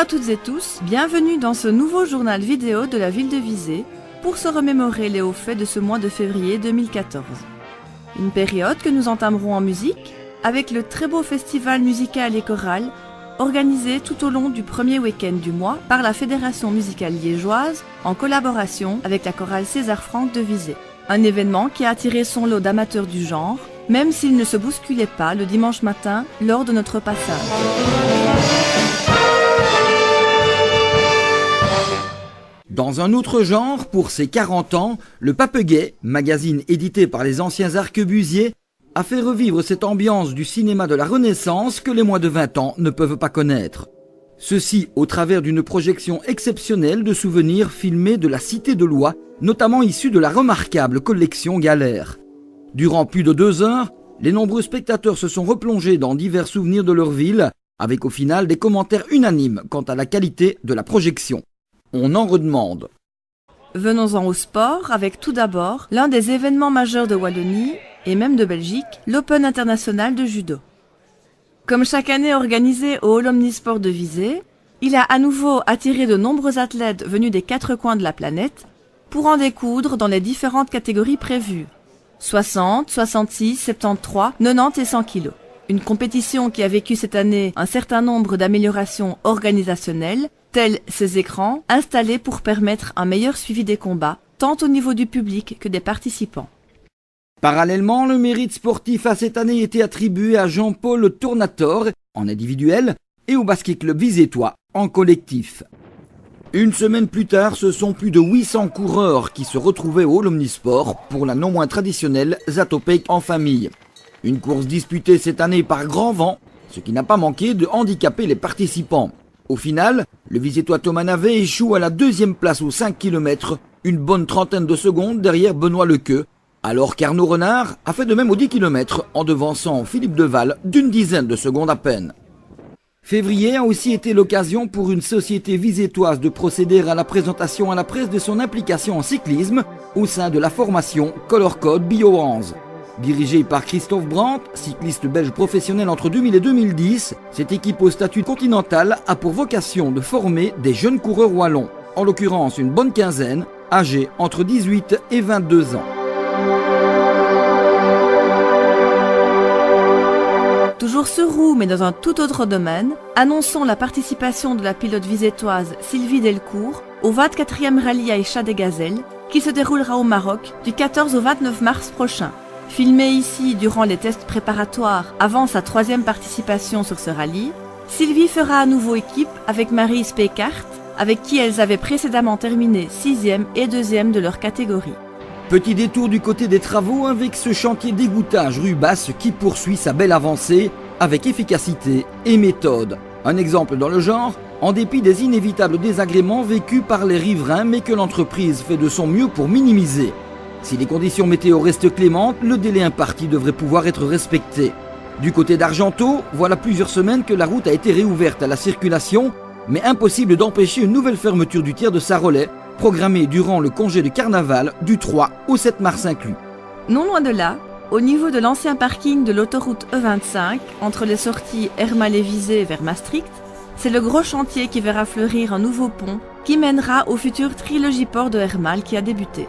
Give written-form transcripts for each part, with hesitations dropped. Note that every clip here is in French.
toutes et tous, bienvenue dans ce nouveau journal vidéo de la ville de Visé pour se remémorer les hauts faits de ce mois de février 2014. Une période que nous entamerons en musique avec le très beau festival musical et choral organisé tout au long du premier week-end du mois par la Fédération musicale liégeoise en collaboration avec la chorale César Franck de Visé. Un événement qui a attiré son lot d'amateurs du genre, même s'il ne se bousculait pas le dimanche matin lors de notre passage. Dans un autre genre, pour ses 40 ans, le Papegay, magazine édité par les anciens arquebusiers, a fait revivre cette ambiance du cinéma de la Renaissance que les moins de 20 ans ne peuvent pas connaître. Ceci au travers d'une projection exceptionnelle de souvenirs filmés de la Cité de Loie, notamment issus de la remarquable collection Galère. Durant plus de 2 heures, les nombreux spectateurs se sont replongés dans divers souvenirs de leur ville, avec au final des commentaires unanimes quant à la qualité de la projection. On en redemande. Venons-en au sport avec tout d'abord l'un des événements majeurs de Wallonie et même de Belgique, l'Open international de judo. Comme chaque année organisé au Hall Omnisport de Visé, il a à nouveau attiré de nombreux athlètes venus des 4 coins de la planète pour en découdre dans les différentes catégories prévues. 60, 66, 73, 90 et 100 kilos. Une compétition qui a vécu cette année un certain nombre d'améliorations organisationnelles, tels ces écrans installés pour permettre un meilleur suivi des combats, tant au niveau du public que des participants. Parallèlement, le mérite sportif a cette année été attribué à Jean-Paul Tournator en individuel et au basket club visétois en collectif. Une semaine plus tard, ce sont plus de 800 coureurs qui se retrouvaient au Hall Omnisport pour la non moins traditionnelle Zatopek en famille. Une course disputée cette année par grand vent, ce qui n'a pas manqué de handicaper les participants. Au final, le Visétois Thomas Navet échoue à la 2e place aux 5 km, une bonne trentaine de secondes derrière Benoît Lequeux, alors qu'Arnaud Renard a fait de même aux 10 km en devançant Philippe Deval d'une dizaine de secondes à peine. Février a aussi été l'occasion pour une société visétoise de procéder à la présentation à la presse de son implication en cyclisme au sein de la formation Color Code Bio11. Dirigée par Christophe Brandt, cycliste belge professionnel entre 2000 et 2010, cette équipe au statut continental a pour vocation de former des jeunes coureurs wallons, en l'occurrence une bonne quinzaine, âgés entre 18 et 22 ans. Toujours sur roue, mais dans un tout autre domaine, annonçons la participation de la pilote visétoise Sylvie Delcourt au 24e rallye Aïcha des Gazelles, qui se déroulera au Maroc du 14 au 29 mars prochain. Filmée ici durant les tests préparatoires avant sa 3e participation sur ce rallye, Sylvie fera à nouveau équipe avec Marie Spécart, avec qui elles avaient précédemment terminé 6e et 2e de leur catégorie. Petit détour du côté des travaux avec ce chantier d'égouttage rue Basse qui poursuit sa belle avancée avec efficacité et méthode. Un exemple dans le genre, en dépit des inévitables désagréments vécus par les riverains mais que l'entreprise fait de son mieux pour minimiser. Si les conditions météo restent clémentes, le délai imparti devrait pouvoir être respecté. Du côté d'Argenteau, voilà plusieurs semaines que la route a été réouverte à la circulation, mais impossible d'empêcher une nouvelle fermeture du tiers de Sarolais, programmée durant le congé de carnaval du 3 au 7 mars inclus. Non loin de là, au niveau de l'ancien parking de l'autoroute E25, entre les sorties Hermal et Visé vers Maastricht, c'est le gros chantier qui verra fleurir un nouveau pont qui mènera au futur trilogie port de Hermal qui a débuté.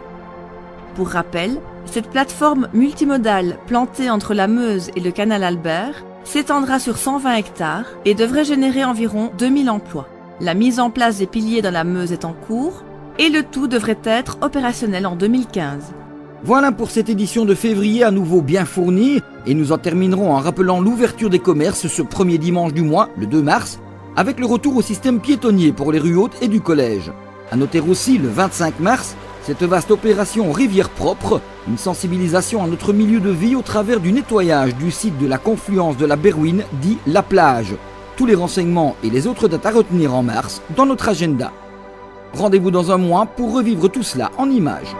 Pour rappel, cette plateforme multimodale plantée entre la Meuse et le canal Albert s'étendra sur 120 hectares et devrait générer environ 2000 emplois. La mise en place des piliers dans la Meuse est en cours et le tout devrait être opérationnel en 2015. Voilà pour cette édition de février à nouveau bien fournie et nous en terminerons en rappelant l'ouverture des commerces ce premier dimanche du mois, le 2 mars, avec le retour au système piétonnier pour les rues hautes et du collège. À noter aussi le 25 mars, cette vaste opération Rivière propre, une sensibilisation à notre milieu de vie au travers du nettoyage du site de la confluence de la Berwyn, dit La Plage. Tous les renseignements et les autres dates à retenir en mars dans notre agenda. Rendez-vous dans un mois pour revivre tout cela en images.